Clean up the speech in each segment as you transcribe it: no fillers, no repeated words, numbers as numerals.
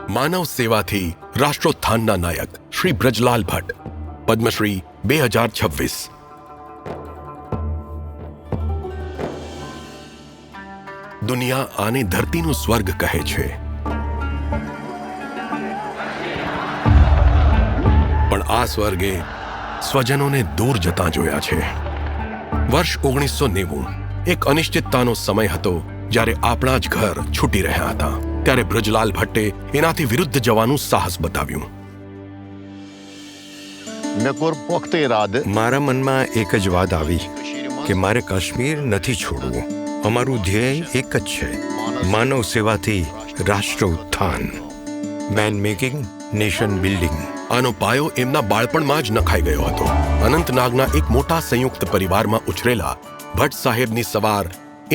માનવ સેવાથી રાષ્ટ્રોત્થાનના નાયક શ્રી બ્રજરાલ ભટ્ટ, પદ્મશ્રી 2026। દુનિયા આને ધરતીનું સ્વર્ગ કહે છે, પણ આ સ્વર્ગે સ્વજનોને દૂર જતા જોયા છે। વર્ષ 1990 એક અનિશ્ચિતતાનો સમય હતો, જ્યારે આપણા જ ઘર છૂટી રહ્યા હતા। ત્યારે બ્રજરાલ ભટ્ટે એનાથી વિરુદ્ધ જવાનું સાહસ બતાવ્યું। મારા મનમાં એક જ વાત આવી કે મારે કાશ્મીર નથી છોડવું। અમારું ધ્યેય એક જ છે, માનવ સેવાથી રાષ્ટ્ર ઉત્થાન, મેન મેકિંગ, નેશન બિલ્ડિંગ। આનો પાયો એમના બાળપણમાં જ નખાઈ ગયો હતો। અનંતનાગના એક મોટા સંયુક્ત પરિવારમાં ઉછરેલા ભટ્ટ સાહેબની સવાર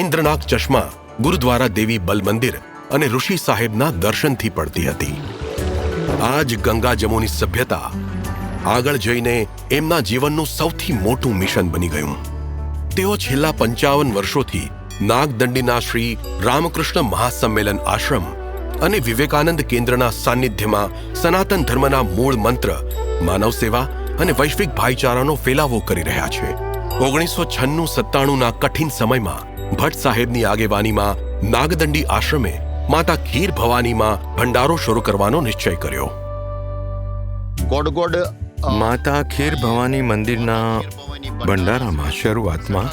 ઇન્દ્રનાગ ચશ્મા, ગુરુદ્વારા દેવી બલ મંદિર અને ઋષિ સાહેબના દર્શનથી પડતી હતી। આ જ ગંગા જમુની સભ્યતા આગળ જઈને એમના જીવનનું સૌથી મોટું મિશન બની ગયું। તેઓ છેલ્લા 55 વર્ષોથી નાગદંડીના શ્રી રામકૃષ્ણ મહાસંમેલન આશ્રમ અને વિવેકાનંદ કેન્દ્રના સાનિધ્યમાં સનાતન ધર્મના મૂળ મંત્ર, માનવ સેવા અને વૈશ્વિક ભાઈચારાનો ફેલાવો કરી રહ્યા છે। 1996-97ના કઠિન સમયમાં ભટ્ટ સાહેબની આગેવાનીમાં નાગદંડી આશ્રમે માતા ખીર ભવાનીમાં ભંડારો શરૂ કરવાનો નિશ્ચય કર્યો। માતા ખીર ભવાની મંદિરના ભંડારામાં શરૂઆતમાં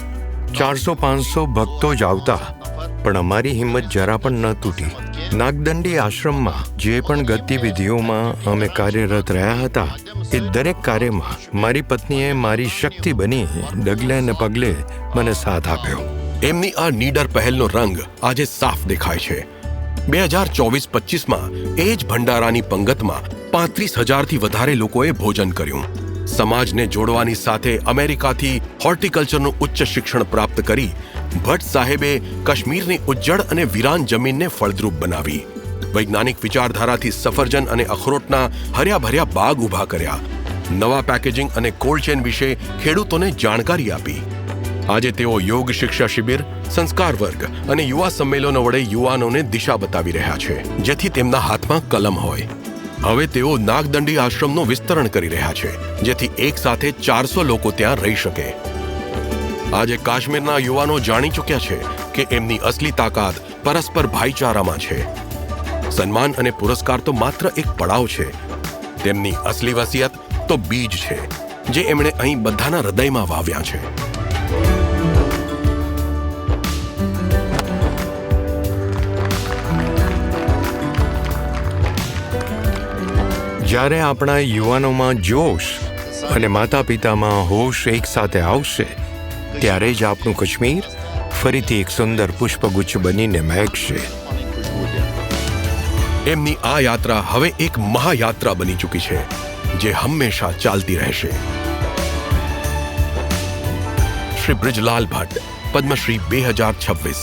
400-500 ભક્તો જ આવતા, પણ અમારી હિંમત જરા પણ ન તૂટી। નાગદંડી આશ્રમમાં જે પણ ગતિવિધિઓમાં અમે કાર્યરત રહ્યા હતા, એ દરેક કાર્યમાં મારી પત્નીએ મારી શક્તિ બની ડગલે ને પગલે મને સાથ આપ્યો। એમની આ નીડર પહેલનો રંગ આજે સાફ દેખાય છે। 2024-25માં એ જ ભંડારાની પંગતમાં 35,000થી વધારે લોકોએ ભોજન કર્યું। સમાજને જોડવાની સાથે અમેરિકાથી હોર્ટિકલ્ચરનું ઉચ્ચ શિક્ષણ પ્રાપ્ત કરી ભટ્ટ સાહેબે કાશ્મીરની ઉજ્જડ અને વિરાન જમીનને ફળદ્રુપ બનાવી। વૈજ્ઞાનિક વિચારધારાથી સફરજન અને અખરોટના હર્યાભર્યા બાગ ઊભા કર્યા। નવા પેકેજિંગ અને કોલ્ડ ચેન વિશે ખેડૂતોને જાણકારી આપી। આજે તેઓ યોગ શિક્ષા શિબિર, સંસ્કાર વર્ગ અને યુવા સંમેલનો વડે યુવાનોને દિશા બતાવી રહ્યા છે, જેથી તેમના હાથમાં કલમ હોય। હવે તેઓ નાગદંડી આશ્રમનું વિસ્તરણ કરી રહ્યા છે, જેથી એક સાથે 400 લોકો ત્યાં રહી શકે। આજે કાશ્મીરના યુવાનો જાણી ચૂક્યા છે કે એમની અસલી તાકાત પરસ્પર ભાઈચારામાં છે। સન્માન અને પુરસ્કાર તો માત્ર એક પડાવ છે, તેમની અસલી વસિયત તો બીજ છે, જે એમણે અહીં બધાના હૃદયમાં વાવ્યા છે। જ્યારે આપણા યુવાનોમાં જોશ અને માતા પિતામાં હોશ એક સાથે આવશે, ત્યારે જ આપણું કાશ્મીર ફરીથી એક સુંદર પુષ્પગુચ્છ બનીને મહેકશે। એમની આ યાત્રા હવે એક મહાયાત્રા બની ચૂકી છે, જે હંમેશા ચાલતી રહેશે। શ્રી બ્રજરાલ ભટ્ટ, પદ્મશ્રી 2026।